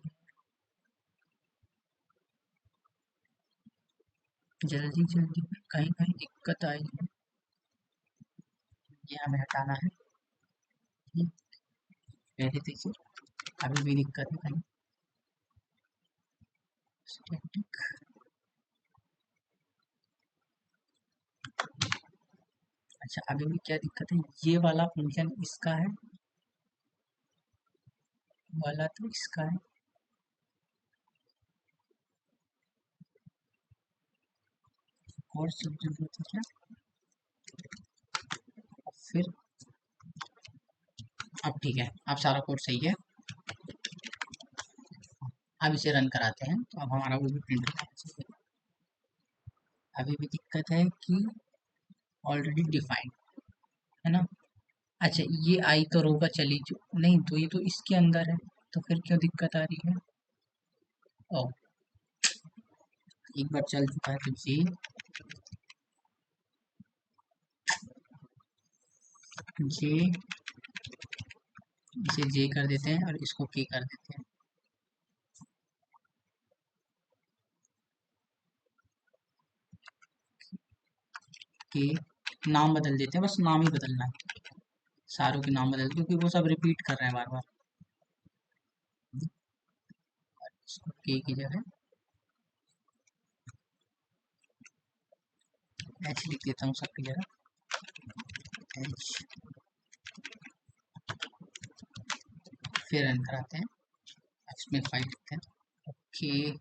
जल्दी जल्दी में कहीं कहीं दिक्कत आई है, ये हमें हटाना है, ठीक। पहले देखिए अभी भी दिक्कत है कहीं, स्टैटिक, अच्छा अभी भी क्या दिक्कत है, ये वाला फंक्शन इसका है, वाला तो इसका है, और सब जरूरत है क्या, फिर अब ठीक है, अब सारा कोड सही है। अब इसे रन कराते हैं तो अब हमारा वो भी प्रिंट हो जाएगा। अभी भी दिक्कत है कि ऑलरेडी डिफाइंड, है ना, अच्छा ये आई तो रो का चली जो नहीं, तो ये तो इसके अंदर है, तो फिर क्यों दिक्कत आ रही है, ओ, एक बार चल चुका है तो जे, इसे जे कर देते हैं और इसको के कर देते हैं, के, नाम बदल देते हैं, बस नाम ही बदलना है, सारों के नाम बदल, क्योंकि वो सब रिपीट कर रहे हैं बार बार, इसको के की जगह एच लिख देता हूँ सबकी जगह, एच, फिर रन कराते हैं, इसमें फाइल लिखते हैं, ओके,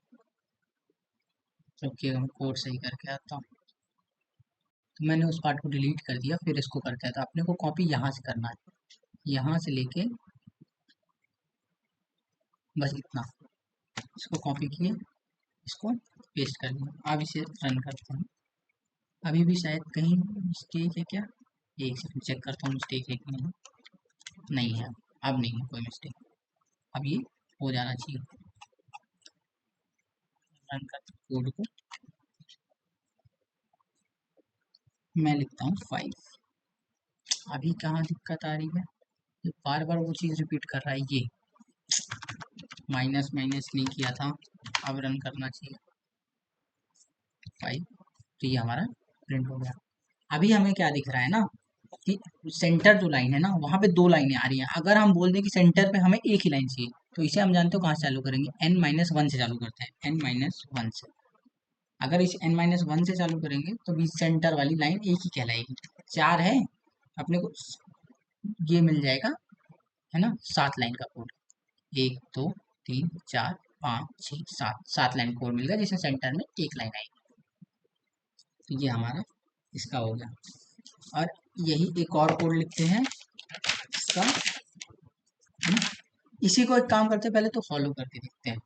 ओके हम कोड सही करके आता हूँ, तो मैंने उस पार्ट को डिलीट कर दिया, फिर इसको करते हैं, तो अपने को कॉपी यहाँ से करना है, यहाँ से लेके बस इतना, इसको कॉपी किए, इसको पेस्ट कर दिया, अब इसे रन करते हैं, अभी भी शायद कहीं मिस्टेक है क्या, एक सेकंड चेक करता हूँ मिस्टेक है कि नहीं, नहीं है, अब नहीं है कोई मिस्टेक, अब ये हो जाना चाहिए, रन करते हैं कोड को, मैं लिखता हूँ 5, अभी कहाँ दिक्कत आ रही है, ये बार बार वो चीज़ रिपीट कर रहा है, ये माइनस माइनस नहीं किया था, अब रन करना चाहिए 5, तो ये हमारा प्रिंट हो गया। अभी हमें क्या दिख रहा है ना कि सेंटर जो लाइन है ना वहाँ पे दो लाइनें आ रही हैं, अगर हम बोल दें कि सेंटर पे हमें एक ही लाइन चाहिए, तो इसे हम जानते हो कहाँ से चालू करेंगे, n-1 से चालू करते हैं, n-1 से, अगर इस n-1 से चालू करेंगे तो बीच सेंटर वाली लाइन एक ही कहलाएगी, चार है अपने को, ये मिल जाएगा, है ना, 7 लाइन का कोड, 1 2 3 4 5 6 7, 7 लाइन कोड मिल गया जिसमें सेंटर में एक लाइन आएगी, तो ये हमारा इसका हो गया, और यही एक और कोड लिखते हैं इसका, है ना, इसी को एक काम करते हैं, पहले तो फॉलो करके देखते हैं,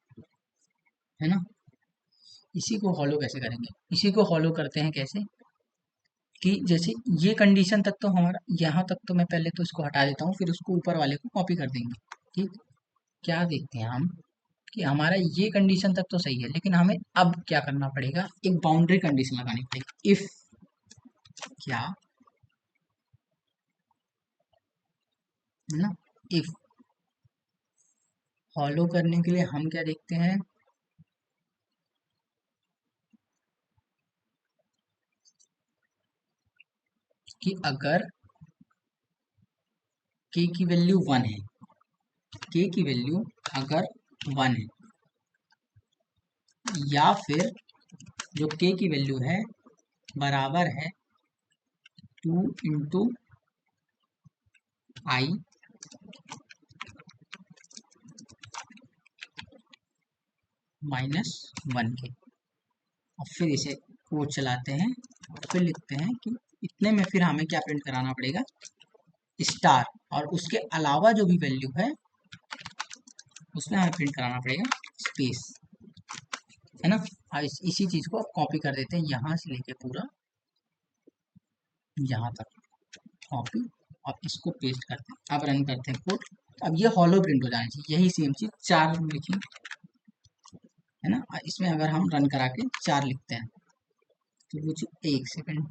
है ना, इसी को फॉलो कैसे करेंगे, इसी को फॉलो करते हैं कैसे, कि जैसे ये कंडीशन तक तो हमारा, यहाँ तक तो मैं पहले तो इसको हटा देता हूँ, फिर उसको ऊपर वाले को कॉपी कर देंगे, ठीक, क्या देखते हैं हम कि हमारा ये कंडीशन तक तो सही है, लेकिन हमें अब क्या करना पड़ेगा, एक बाउंड्री कंडीशन लगानी पड़ेगी, इफ क्या, है ना, इफ, फॉलो करने के लिए हम क्या देखते हैं कि अगर k की वैल्यू 1 है, k की वैल्यू अगर 1 है, या फिर जो k की वैल्यू है बराबर है 2 इंटू आई -1 के, और फिर इसे कोड चलाते हैं और फिर लिखते हैं कि इतने में फिर हमें क्या प्रिंट कराना पड़ेगा, स्टार, और उसके अलावा जो भी वैल्यू है उसमें हमें प्रिंट कराना पड़ेगा स्पेस, है ना। अब इसी चीज को कॉपी कर देते हैं यहाँ से लेके पूरा यहाँ तक, कॉपी, और इसको पेस्ट करते हैं। अब रन करते हैं कोड। अब ये हॉलो प्रिंट हो जाना चाहिए, यही सेम चीज 4 लिखी, है ना। इसमें अगर हम रन करा के 4 लिखते हैं तो कुछ 1 सेकंड,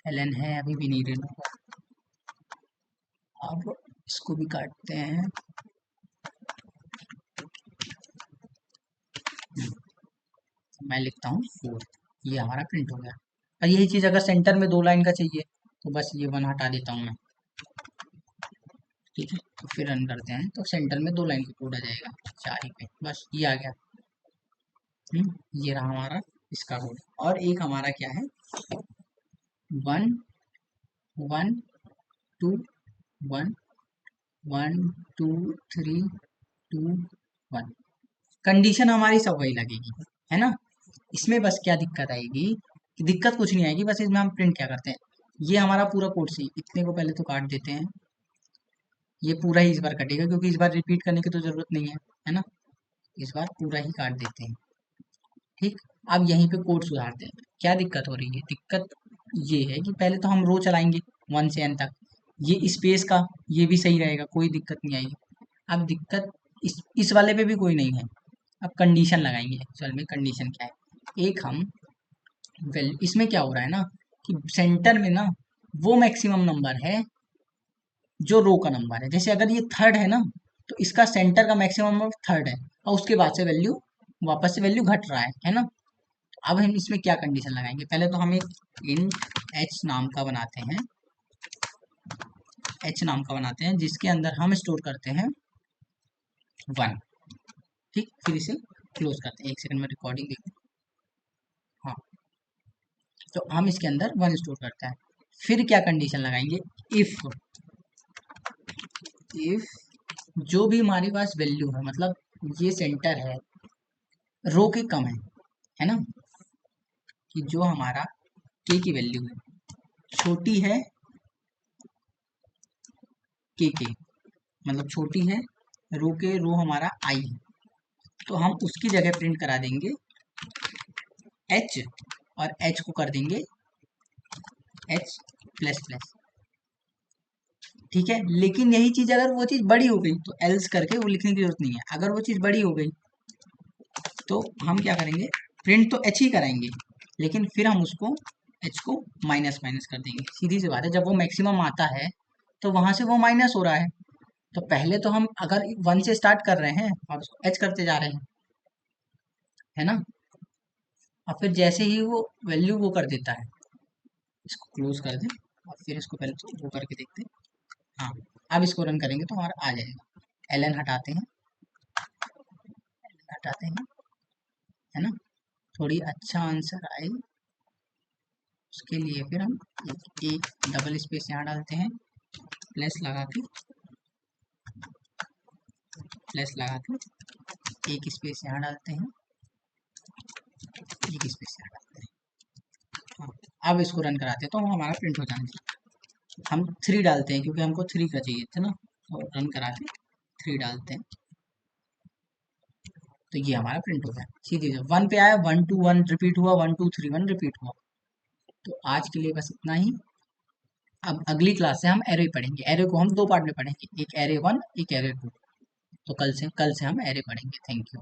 एलन है अभी भी नहीं रन हुआ। अब इसको भी काटते हैं, मैं लिखता हूँ 4, ये हमारा प्रिंट हो गया। और यही चीज अगर सेंटर में 2 लाइन का चाहिए तो बस ये 1 हटा देता हूँ मैं, ठीक है। तो फिर रन करते हैं तो सेंटर में 2 लाइन का कोड आ जाएगा 4 ही पे, बस ये आ गया। ये रहा हमारा इसका कोड। और एक हमारा क्या है, 1 1 2 1 1 2 3 2 1, कंडीशन हमारी सब वही लगेगी, है ना। इसमें बस क्या दिक्कत आएगी, कि दिक्कत कुछ नहीं आएगी, बस इसमें हम प्रिंट क्या करते हैं, ये हमारा पूरा कोड सी, इतने को पहले तो काट देते हैं, ये पूरा ही इस बार कटेगा क्योंकि इस बार रिपीट करने की तो जरूरत नहीं है ना। इस बार पूरा ही काट देते हैं, ठीक। अब यहीं पे कोड सुधारते हैं। क्या दिक्कत हो रही है, दिक्कत ये है कि पहले तो हम रो चलाएंगे 1 से n तक, ये स्पेस का ये भी सही रहेगा, कोई दिक्कत नहीं आएगी। अब दिक्कत इस वाले पे भी कोई नहीं है। अब कंडीशन लगाएंगे, एक्चुअल में कंडीशन क्या है, एक हम इसमें क्या हो रहा है ना, कि सेंटर में ना वो मैक्सिमम नंबर है जो रो का नंबर है। जैसे अगर ये थर्ड है ना, तो इसका सेंटर का मैक्सिमम नंबर थर्ड है, और उसके बाद से वैल्यू वापस से वैल्यू घट रहा है ना। अब हम इसमें क्या कंडीशन लगाएंगे, पहले तो हम एक इंट h नाम का बनाते हैं, जिसके अंदर हम स्टोर करते हैं 1, ठीक। फिर इसे क्लोज करते हैं, 1 सेकंड में रिकॉर्डिंग देखते हैं। हाँ, तो हम इसके अंदर 1 स्टोर करते हैं। फिर क्या कंडीशन लगाएंगे, इफ जो भी हमारे पास वैल्यू है, मतलब ये सेंटर है रो के कम है ना, कि जो हमारा k की वैल्यू है छोटी है k मतलब छोटी है रो हमारा i है, तो हम उसकी जगह प्रिंट करा देंगे h, और h को कर देंगे h प्लस प्लस, ठीक है। लेकिन यही चीज अगर वो चीज बड़ी हो गई तो एल्स करके वो लिखने की जरूरत नहीं है। अगर वो चीज बड़ी हो गई तो हम क्या करेंगे, प्रिंट तो h ही कराएंगे, लेकिन फिर हम उसको h को माइनस माइनस कर देंगे। सीधी सी बात है, जब वो मैक्सिमम आता है तो वहां से वो माइनस हो रहा है, तो पहले तो हम अगर 1 से स्टार्ट कर रहे हैं और उसको h करते जा रहे हैं, है ना। और फिर जैसे ही वो वैल्यू वो कर देता है, इसको क्लोज कर दें और फिर इसको पहले तो वो करके देखते हैं। हाँ, अब इसको रन करेंगे तो हमारा आ जाएगा। ln हटाते हैं, है ना, थोड़ी अच्छा आंसर आए उसके लिए फिर हम एक डबल स्पेस यहाँ डालते हैं, प्लस लगा के एक स्पेस यहाँ डालते हैं, एक स्पेस यहाँ डालते हैं। हाँ, अब इसको रन कराते हैं तो हमारा प्रिंट हो जाना चाहिए। हम 3 डालते हैं क्योंकि हमको 3 का चाहिए था ना, तो रन करा के 3 डालते हैं तो ये हमारा प्रिंट हो गया। सीधे 1 पे आया, 1 2 1 रिपीट हुआ, 1 2 3 1 रिपीट हुआ। तो आज के लिए बस इतना ही। अब अगली क्लास से हम एरे पढ़ेंगे। एरे को हम 2 पार्ट में पढ़ेंगे, एक एरे 1 एक एरे 2। तो कल से हम एरे पढ़ेंगे। Thank you.